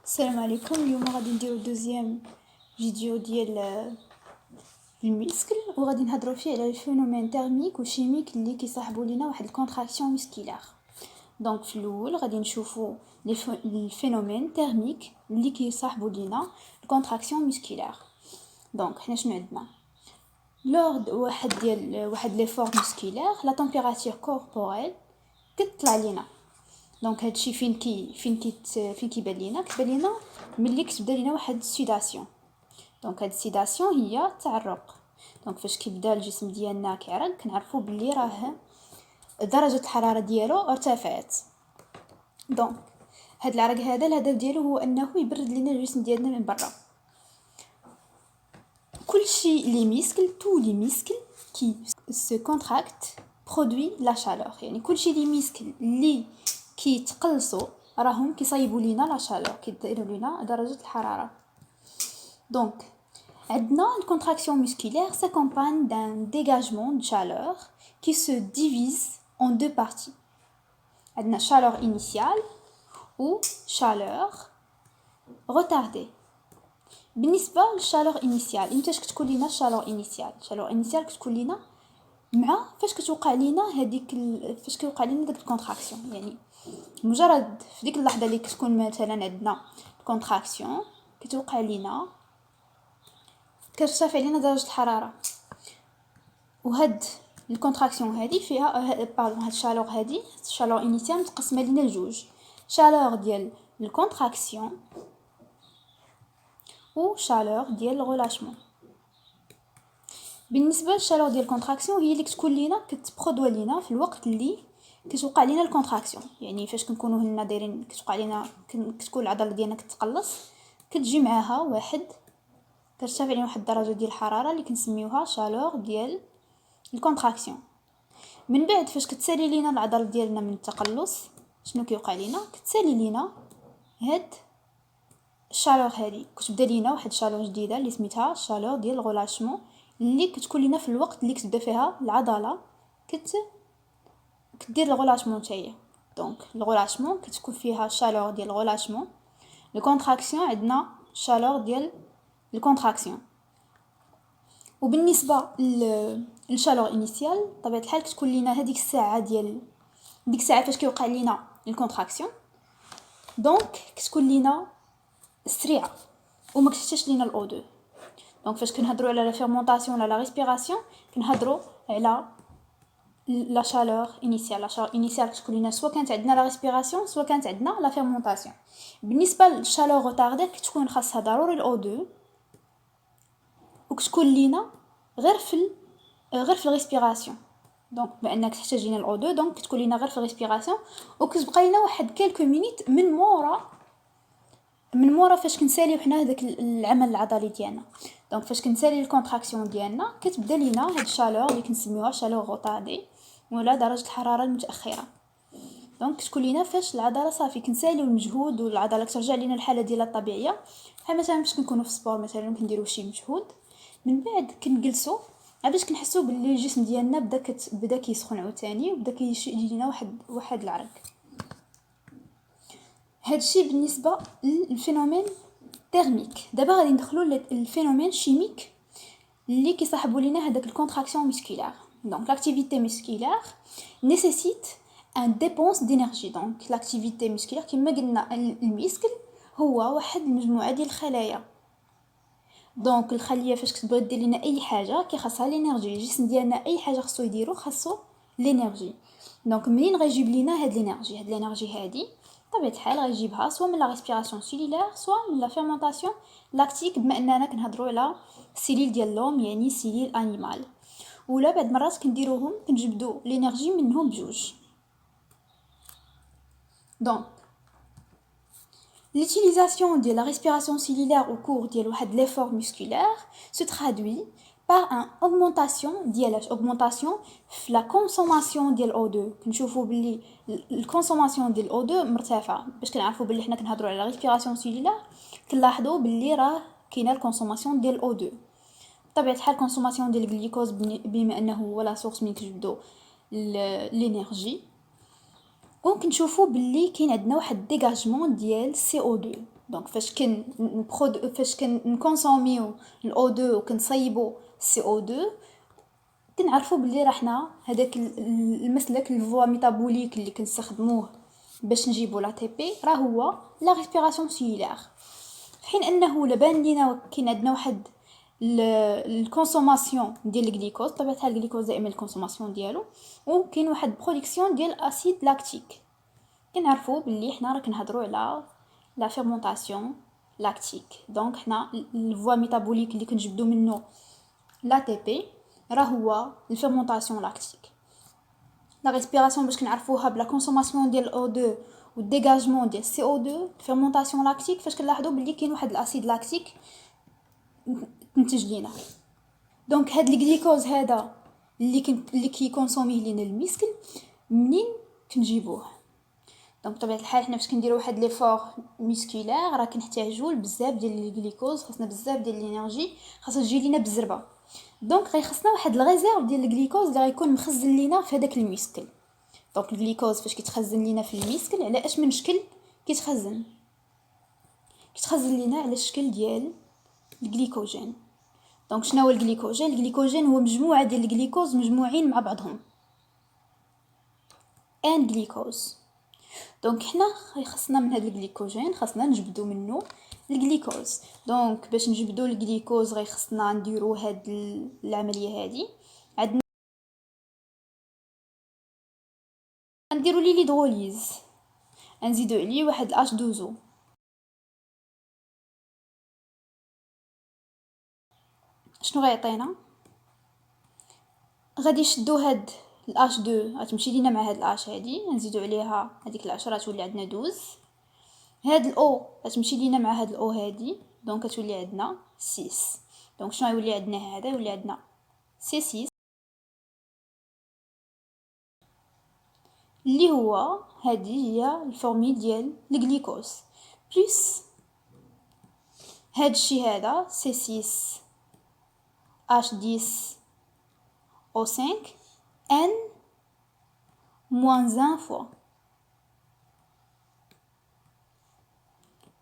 السلام عليكم. اليوم غادي نديرو دوزيام فيديو ديال الميسكل وغادي نهضروا فيه على الفينومين تيرميك وشيميك اللي كيصاحبوا لينا واحد الكونتراكسيون ميسكيلار. دونك في الاول غادي نشوفوا الفينومين تيرميك اللي كيصاحبوا لينا الكونتراكسيون ميسكيلار. دونك حنا شنو عندنا؟ لور واحد ليفور ميسكيلار لا تمبيراتور كوربوريل كتطلع لينا. دونك هادشي فين كيبان لينا ملي كتبدا لينا واحد السيداسيون. دونك هاد السيداسيون هي التعرق. دونك فاش كيبدا الجسم ديالنا كيعرق كنعرفوا بلي راه درجه الحراره ديالو ارتفعت. دونك هاد العرق هذا الهدف ديالو هو انه يبرد لينا الجسم ديالنا من برا. كلشي لي ميسكل لي ميسكل كي se contracte produit la chaleur. يعني كلشي لي ميسكل اللي كيتقلصوا راهم كيصايبوا لينا لا شالور، كيديروا لينا درجه الحراره. دونك عندنا الكونتراكسيون musculaire s'accompagne d'un dégagement de chaleur qui se divise en deux parties. عندنا chaleur initiale ou chaleur retardée. بالنسبه للشالور انيسيال امتاش كتكون لينا الشالور انيسيال كتكون لينا مع فاش كتوقع لينا فاش كيوقع لينا داك الكونتراكسيون. يعني مجرد في ديك اللحظه اللي كتكون مثلا عندنا الكونتراكسيون كتوقع لينا كترتفع لينا درجه الحراره، وهاد الكونتراكسيون هذه فيها هاد الشالور هذه الشالور انيسيال متقسمه لينا لجوج، شالور ديال الكونتراكسيون و شالور ديال الريلاشمون. بالنسبه للشالور ديال الكونتراكسيون هي اللي كتكون لينا كتبرودوي لينا في الوقت اللي كتوقع لينا الكونتراكسيون. يعني فاش كنكونوا هنا دايرين كتوقع لينا كتكون العضله ديالنا كتقلص كتجي معاها كترتفع لينا واحد الدرجه ديال الحراره اللي كنسميوها شالور ديال الكونتراكسيون. من بعد فاش كتسالي لينا العضله ديالنا من التقلص شنو كيوقع لينا؟ كتسالي لينا هاد الشالور هذه كتبدا لينا واحد الشالور جديده اللي سميتها شالور ديال الريلاشمون اللي كتكون لينا في الوقت اللي كتبدا فيها العضله كدير الريلاشمون تاعها. دونك الريلاشمون كتكون فيها شالور ديال الريلاشمون. الكونتراكسيون عندنا شالور ديال الكونتراكسيون. وبالنسبه للشالور انيسيال بطبيعه الحال كتكون لينا هذيك الساعه فاش كيوقع لينا الكونتراكسيون. دونك كتكون لينا سريعه وما كتحتاجش لينا الاو 2. دونك فاش كنهضروا على لا فيرمونطاسيون ولا لا ريسبيراسيون كنهضروا على لا شالور انيسيال. لا شالور انيسيال كتكون لينا سواء كانت عندنا لا ريسبيراسيون سواء كانت عندنا لا فيرمونطاسيون. بالنسبه للشالور روتاردي كتكون خاصها ضروري الاو 2 وكتكون لينا غير في الريسبيراسيون. دونك بانك تحتاج لينا الاو 2 دونك كتكون لينا غير في الريسبيراسيون وكتبقى لينا واحد كالكو مينيت من مورا فاش كنساليو حنا هذاك العمل العضلي ديالنا. دونك فاش كنسالي الكونتراكسيون ديالنا كتبدا لينا هاد الشالور اللي كنسميوها شالور روتاردي ولا درجه الحراره المتاخره. دونك كتكون لينا فاش العضله صافي كنساليو المجهود والعضله كترجع لينا الحاله ديالها الطبيعيه. بحال مثلا باش كنكونوا في السبور مثلا كنديروا شي مجهود من بعد كنجلسوا باش كنحسوا باللي الجسم ديالنا بدا كيسخن عاوتاني وبدا كيجي لينا واحد العرق. هادشي بالنسبه للفينومين تيرميك. دابا غادي ندخلوا للفينومين شيميك اللي كيصاحبوا لينا هذاك الكونتراكسيون ميسكولار. دونك لاكتيفيتي ميسكولار نيسيسيت ان ديبونس دينيرجي. دونك لاكتيفيتي ميسكولار كما قلنا الميسكل هو واحد المجموعه ديال الخلايا. دونك الخليه فاش كتبغي دير لنا اي حاجه كيخاصها لينيرجي. الجسم ديالنا اي حاجه خصو يديرو خاصو لينيرجي. دونك منين غيجيب لينا هاد لينيرجي هادي بطبيعه الحال غيجيبها سواء من لا ريسبيراسيون سيلولار سواء من لا فيرمونطاسيون لاكتيك بما اننا كنهضروا على سيليل ديال لوم يعني سيليل انيمال. ولا بعد مرات كنجبدوا لينيرجي منهم بجوج. دونك l'utilisation de la respiration cellulaire au cours de l'effort musculaire se traduit par une augmentation في la consommation ديال O2. كنشوفوا باللي الكونسوماسيون ديال O2 مرتفعه. باش كنعرفوا باللي حنا كنهضروا على respiration cellulaire كنلاحظوا باللي راه كاينه الكونسوماسيون ديال O2. بطبيعه الحال الكونسوماسيون ديال الجليكوز بما انه هو لا سورس من كنجبدوا الانرجي. وكنشوفوا باللي كاين عندنا واحد ديغاجمون ديال CO2. دونك فاش كنكونسوميو الO2 وكنصيبو CO2 كنعرفوا بلي راحنا هذاك المسلك الفوا ميتابوليك اللي كنستخدموه باش نجيبو لا تي بي راه هو لا ريسبيراسيون سيلولار. في حين انه لبان لينا كاين عندنا واحد الكونسوماسيون ديال الجليكوز، طبيعه الحال الجليكوز دائما الكونسوماسيون ديالو، وكاين واحد برودكسيون ديال اسيد لاكتيك. كنعرفوا بلي حنا راه كنهضروا على لا فيرمونطاسيون لاكتيك. دونك حنا الفوا ميتابوليك اللي كنجبدو منه لا تي بي راه هو الفيرمونطاسيون لاكتيك. لا ريسبيراسيون باش كنعرفوها بلا كونسوماسيون ديال O2 والديغاجمون ديال CO2. الفيرمونطاسيون لاكتيك فاش كنلاحظوا بلي كاين واحد الاسيد لاكتيك تنتج لينا. دونك هاد الجليكوز هذا اللي كيكونسوميه لينا المسكل منين كنجيبوه؟ دونك بطبيعه الحال حنا فاش كنديروا واحد ليفور مسكولير راه كنحتاجوا بزاف ديال الجليكوز، خاصنا بزاف ديال الانرجي، خاصها تجي لينا بالزربه. دونك غيخصنا واحد الريزيرف ديال الجليكوز اللي غيكون مخزن لينا في هذاك المسكل. دونك الجليكوز فاش كيتخزن لينا في المسكل على اش من شكل كيتخزن لينا على الشكل ديال الجليكوجين. دونك شنو هو الجليكوجين؟ الجليكوجين هو مجموعه ديال الجليكوز مجموعين مع بعضهم ان جليكوز. دونك حنا خاصنا من هذا الجليكوجين خاصنا نجبدو منه الجليكوز. دونك باش نجبدو الجليكوز خاصنا نديرو هاد العمليه هذه. عندنا نديرو لي ليدروليز، نزيدو عليه واحد H2O. شنو غيعطينا؟ غادي نشدو هاد H2 غتمشي لينا مع هاد الH هادي، نزيدو عليها هذيك العشرة تولي عندنا 12. هاد الO غتمشي لينا مع هاد الO هادي، دونك كتولي عندنا 6. دونك شنو غيولي عندنا؟ هذا يولي عندنا C6 اللي هو هذه هي الفورميل ديال الجليكوز بلس هاد الشيء هذا C6 H10 O5 N moins 1 fois.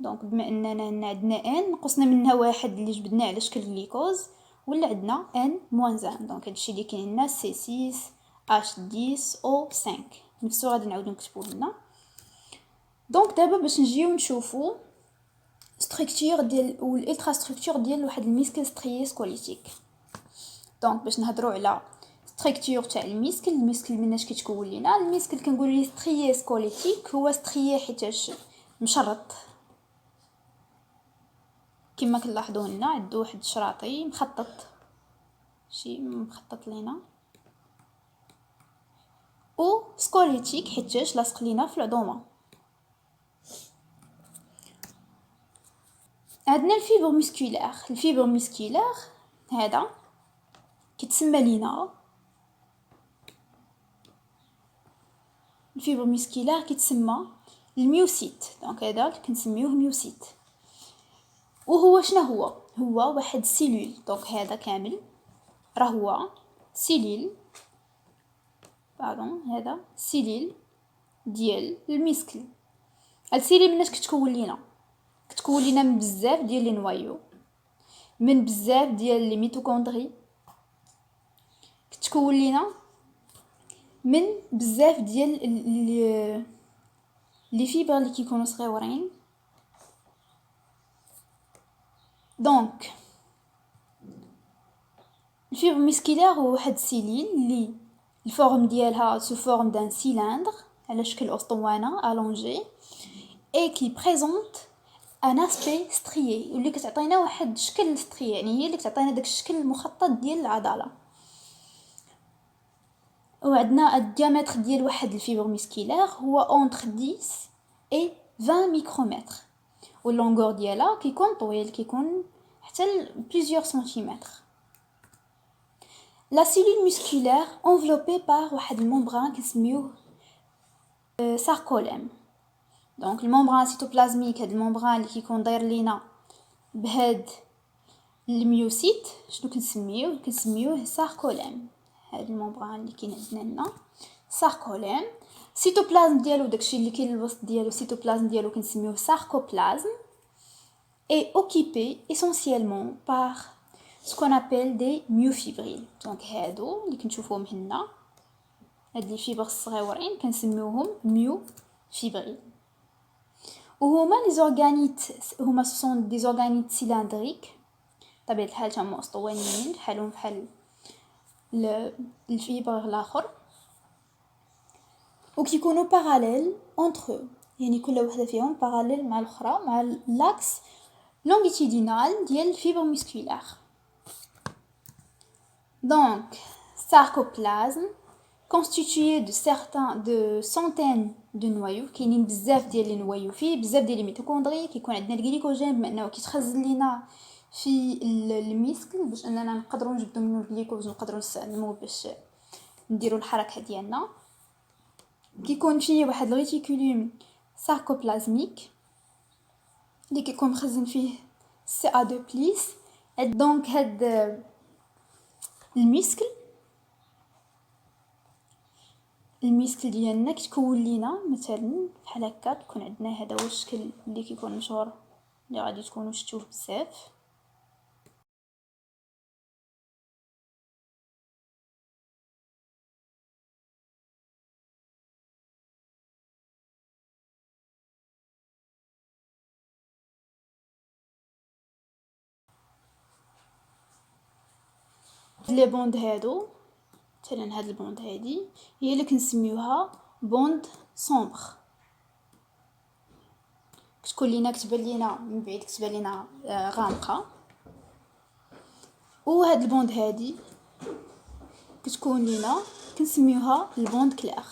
دونك بما اننا عندنا n نقصنا منها واحد اللي جبدناه على شكل جليكوز ولا عندنا n moins 1. دونك هادشي اللي كاين لنا C6 H10 O5 نفسو غادي نعاودو نكتبو لنا. دونك دابا باش نجيو نشوفو ستركتور ديال و الالترا ستركتور ديال واحد الميسكل ستريي سكوليتيك. دونك باش نهضروا على ستركتور تاع الميسكل مناش كيتكون لينا الميسكل؟ كنقول ليه ستريي سكوليتيك. هو ستريي حيتاش مشرط كما كنلاحظوا هنا عنده واحد الشراطي مخطط، شي مخطط لينا، و سكوليتيك حيتاش لاصق لينا في العظومه. عندنا الفيبر مسكولير. الفيبر مسكولير هذا كيتسمى لينا الفيبر مسكولير كيتسمى الميوسيت. دونك هذا كنسميوه ميوسيت. وهو شنو هو واحد سيلول. دونك هذا كامل راه هو سيلول هذا سيلول ديال المسكل. السيلول مناش كتكون لينا من بزاف ديال لي نوايو، من بزاف ديال لي ميتوكوندري، كتكون لينا من بزاف ديال لي فيبر اللي كيكونوا صغيورين. دونك الفيبر مسكولير هو واحد سيلول اللي الفورم ديالها سو فورم دان سيلندر على شكل اسطوانه الونجي اي كي بريزونت ان اسبي ستريي، واللي كتعطينا واحد الشكل ستريي، يعني هي اللي كتعطينا داك الشكل المخطط ديال العضله. وعندنا الديامتر ديال واحد الفيبر مسكولير هو اونتر 10 اي 20 ميكرومتر، واللونغور ديالها كيكون طويل، كيكون حتى بليزيور سنتيمتر. لا سيلول مسكولير انفلوبي بار واحد الممبران كنسميوه ساركوليم. دونك الممبران سيتوبلازميك، هاد الممبران اللي كيكون داير لينا بهاد الميوسيت شنو كنسميوه ساركوليم. هاد الممبران اللي كاين عندنا ساركوليم. سيتوبلازم ديالو داكشي اللي كاين الوسط ديالو، سيتوبلازم ديالو كنسميوه ساركوبلازم. est occupé essentiellement par ce qu'on appelle des myofibrilles. Donc هادو اللي كنشوفوهم هنا، هاد لي فيبر الصغيورين كنسميوهم myofibrilles. وهما لي زورغانيت، هما سون دي زورغانيت سيلندريك طبيعة الحال، هما اسطوانيين بحالهم بحال الفيبر الاخر، وكيكونوا باراليل اونتر eux، يعني كل وحده فيهم باراليل مع الاخرى مع لاكس longitudinal ديال الفيبر مسكولار. دونك sarcoplasme constitué de centaines de noyaux، كاينين بزاف ديال لي نوايو فيه، بزاف ديال لي ميتوكوندري، كيكون عندنا الجليكوجين بما انه كيتخزن لينا في الميسكل باش اننا نقدروا نجبدوا منه الجليكوز ونقدروا نستعملوه باش نديروا الحركه ديالنا. كيكون فيه واحد الريتيكولوم ساركوبلازميك اللي كيكون مخزن فيه CA2 بليس. دونك هاد الميسكل ديالنا كتكون لينا مثلا بحال هكا، تكون عندنا هذا هو الشكل اللي كيكون مشهور اللي غادي تكونوا شفتوه بزاف. لي بوند هادو مثلا هاد البوند هادي هي اللي كنسميوها بوند سومبر، كتكون لينا كتبان لينا من بعيد كتبان لينا غامقه. وهاد البوند هادي كتكون لينا كنسميوها البوند كلير.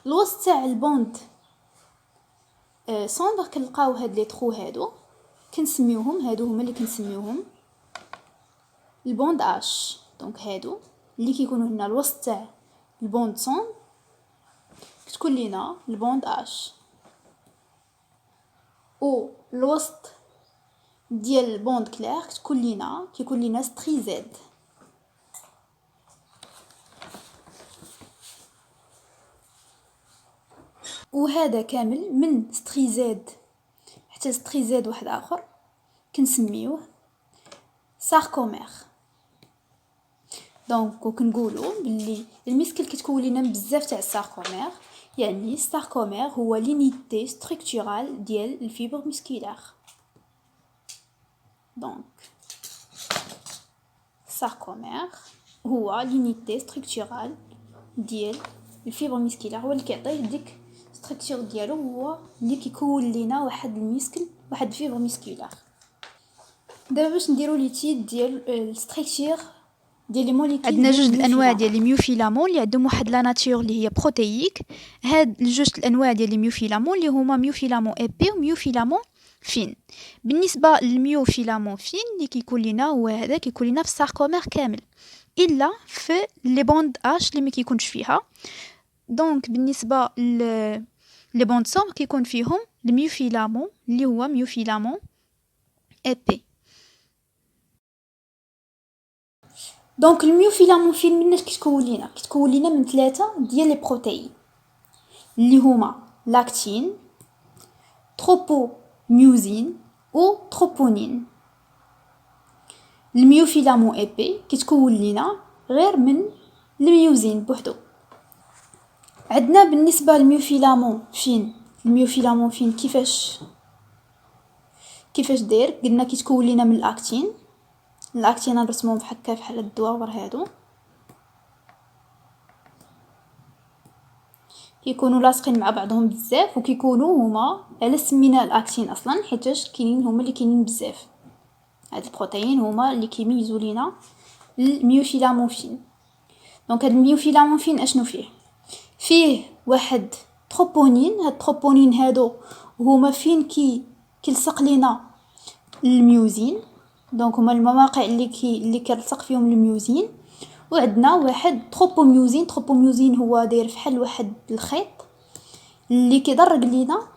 الوسط تاع البوند سومبر كنلقاو هاد لي ترو هادو كنسميوهم، هادو هما اللي كنسميوهم البوند اش. دونك هادو اللي كيكونوا هنا الوسط تاع البوند سون كتكون لينا البوند اش، و الوسط ديال البوند كلير كيكون لينا ستري زد. وهذا كامل من ستري زد حتى ستري زد واحد اخر كنسميوه ساركومير. دونك وكنقولوا باللي الميسكل كتكون لينا بزاف تاع الساركومير، يعني الساركومير هو لينيتي ستركتورال ديال الفيبر مسكولار. دونك الساركومير هو لينيتي ستركتورال ديال الفيبر مسكولار، هو اللي كيعطيه ديك ستركتور ديالو، هو اللي كيكون لينا واحد الميسكل، واحد الفيبر مسكولار. دابا باش نديرو ليتيد ديال الستركتور ديال لي موليكول. عندنا جوج الانواع ديال لي ميوفيلامون اللي عندهم واحد لا ناتور اللي هي بروتييك. هاد الجوج الانواع ديال لي ميوفيلامون اللي هما ميوفيلامون ايبي وميوفيلامون فين. بالنسبه للميوفيلامون فين اللي كيكون لينا هو هذا، كيكون لينا في الساركومير كامل الا في لي بوند اش اللي ما كيكونش فيها. دونك بالنسبه لي بوند سوم كيكون فيهم الميوفيلامون اللي هو ميوفيلامون ايبي. دونك الميوفيلامون فين مناش كتكون لينا من 3 ديال لي بروتيين اللي هما لاكتين، تروبوميوزين و تروبونين. الميوفيلامون ايبي كتكون لينا غير من الميوزين بوحدو. عندنا بالنسبه للميوفيلامون فين كيفاش داير، قلنا كيتكون لينا من الاكتين نرسموهم بحال الدواور هادو، كيكونوا لاصقين مع بعضهم بزاف، وكيكونوا هما على سمينا الاكتين اصلا حيتاش هما اللي كاينين بزاف. هاد البروتين هما اللي كيميزوا لينا الميوفيلامون فين. دونك هاد الميوفيلامون فين اشنو فيه واحد تروبونين. هاد التروبونين هادو هما فين كيلصق لينا الميوزين، دونك هما المواقع اللي كيلصق فيهم الميوزين. وعندنا واحد تروبوميوزين هو داير فحال واحد الخيط اللي كيدرج لينا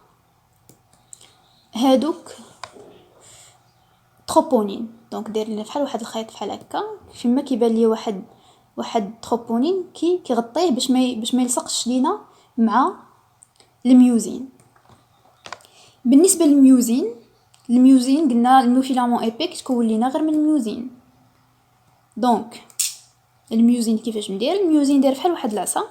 هادوك تروبونين. دونك داير لنا فحال واحد الخيط بحال هكا، فيما كيبان لي واحد تروبونين كيغطيه باش ما يلصقش لينا مع الميوزين. بالنسبه للميوزين الميوزين قلنا الميوفيلامون ايبي كتكون لينا غير من الميوزين. دونك الميوزين كيفاش ندير؟ الميوزين داير بحال واحد العصا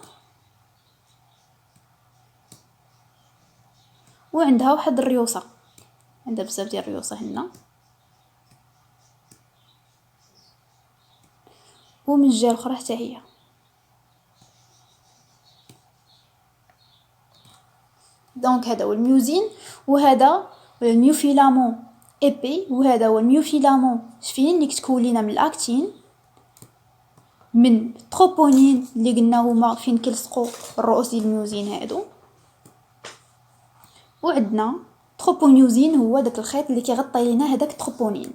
وعندها واحد الريوسه، عندها بزاف ديال الريوسه هنا، ومن الجهه الاخرى حتى هي. دونك هذا هو الميوزين، وهذا الميوفيلامون ايبي، وهذا هو الميوفيلامون فين اللي كتكون لينا من الاكتين، من تروبونين اللي قلنا هما فين كيلصقوا الرؤوس ديال الميوزين هادو. وعندنا تروبونيوزين هو داك الخيط اللي كيغطي لينا هذاك التروبونين.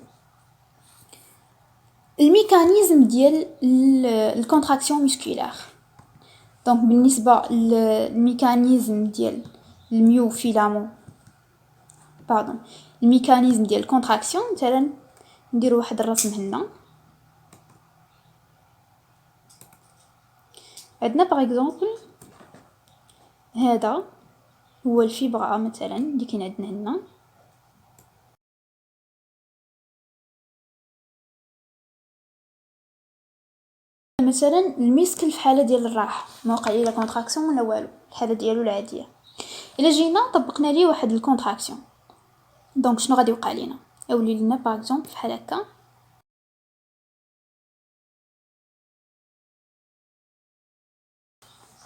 الميكانيزم ديال الكونتراكسيون ميسكولار. دونك بالنسبه للميكانيزم ديال الميوفيلامون الميكانيزم ديال الكونتراكسيون، مثلا نديرو واحد الرسم هنا. عندنا باغ اكزومبل هذا هو الفيبرا مثلا اللي كاين عندنا هنا، مثلا الميسكل في حاله ديال الراحه ما وقع ليه لا كونتراكسيون ولا والو، الحاله ديالو العاديه. الا جينا طبقنا ليه واحد الكونتراكسيون، دونك شنو غادي يوقع لينا؟ يولي لنا باغ اكزومبل بحال هكا.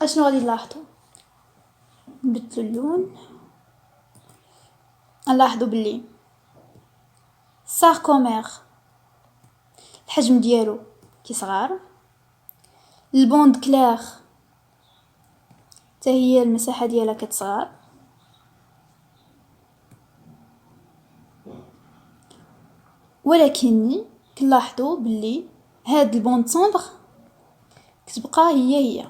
اشنو غادي نلاحظوا؟ نبدلوا اللون، نلاحظوا باللي ساركومير الحجم ديالو كيصغر، البوند كلير حتى هي المساحه ديالها كتصغر، ولكن كنلاحظوا باللي هاد البوند سومبر كتبقى هي.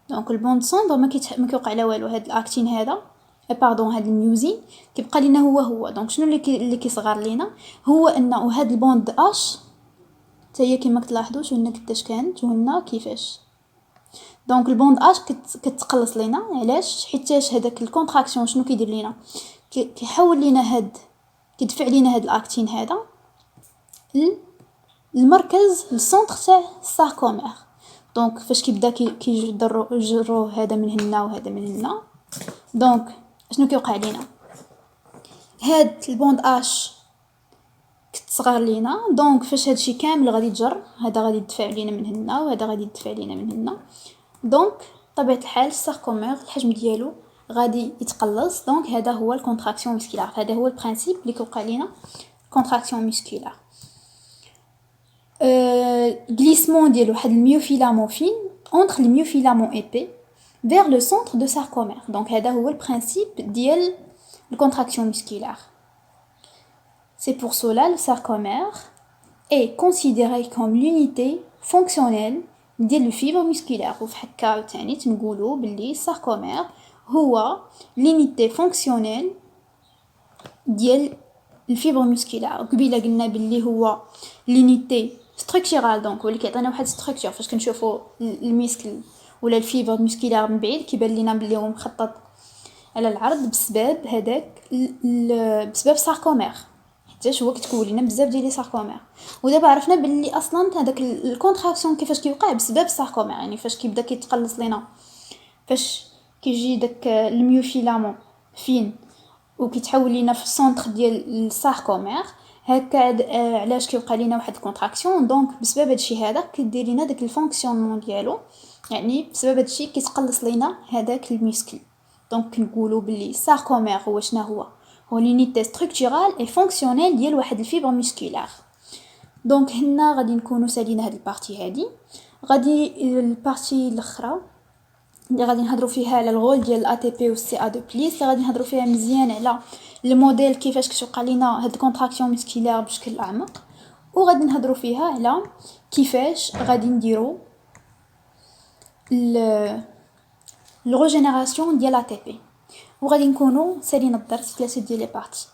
دونك البوند سومبر ما كيوقع لا والو، هاد الاكتين هذا باردون هاد الميوزين كيبقى لينا هو. دونك شنو اللي كيصغر لينا؟ هو انه هاد البوند اش حتى هي كما كتلاحظوا شوفنا قداش كانت وهنا كيفاش. دونك البوند اش كتقلص لينا، علاش؟ حيتاش هذاك الكونتراكسيون شنو كيدير لينا؟ كيحول لينا كيدفع لينا هاد الاكتين هذا المركز السونتر تاع الساركومير. دونك فاش كيبدا كيجرو هذا من هنا وهذا من هنا، دونك شنو كيوقع لينا؟ هاد البوند اش كتصغر لينا، دونك فاش هادشي كامل غادي يتجر، هذا غادي يدفع لينا من هنا وهذا غادي يدفع لينا من هنا، دونك طبيعه الحال الساركومير الحجم ديالو غادي يتقلص. دونك هذا هو الكونتراكسيون ميسكولار، هذا هو البرانسيپ اللي كيوقع لينا كونتراكسيون ميسكولار. glissement ديال واحد الميوفيلامون فين entre les myofilaments épais vers le centre de sarcomère. Donc هذا هو البرانسيپ ديال الكونتراكسيون ميسكولار. C'est pour cela le sarcomère est considéré comme l'unité fonctionnelle ديال الفيبر musculaire. وفي حكا تاني تنقولوا باللي الساركومير هو l'unité fonctionnelle ديال الفيبر musculaire. قبيله قلنا باللي هو l'unité ستركتورال، دونك هو اللي كيعطينا واحد ستركتور. فاش كنشوفوا الميسكل ولا الفيبر مسكولار من بعيد كيبان لينا بلي هو مخطط على العرض بسبب هذاك بسبب ساركومير، حيت هو كتكون لينا بزاف ديال لي ساركومير. ودابا عرفنا باللي اصلا هذاك الكونتراكسيون كيفاش كيوقع بسبب ساركومير، يعني فاش كيبدا كيتقلص لينا، فاش كيجي داك الميوفيلامون فين وكيتحول لينا في السونتر ديال الساركومير هكا. علاش كيوقع لينا واحد الكونتراكسيون؟ دونك بسبب هادشي هذا كدير لينا داك الفونكسيونمون ديالو، يعني بسبب هادشي كيتقلص لينا هذاك الميسكل. دونك كنقولوا باللي ساركومير هو شنو هو لونيتي ستركتورال اي فونكسيونيل ديال واحد الفيبر ميسكولار. دونك هنا غادي نكونوا سالينا هاد البارتي هادي. غادي البارتي الاخرى اللي غادي نهضروا فيها على الغول ديال الاي تي بي والسي ا دو بليس، اللي غادي نهضروا فيها مزيان على الموديل كيفاش كتوقع لينا هاد الكونتراكسيون ميسكولار بشكل اعمق، وغادي نهضروا فيها على كيفاش غادي نديروا الريجينيراسيون ديال ا تي بي. وغادي نكونوا سالينا الدرس 3 ديال لي بارتي.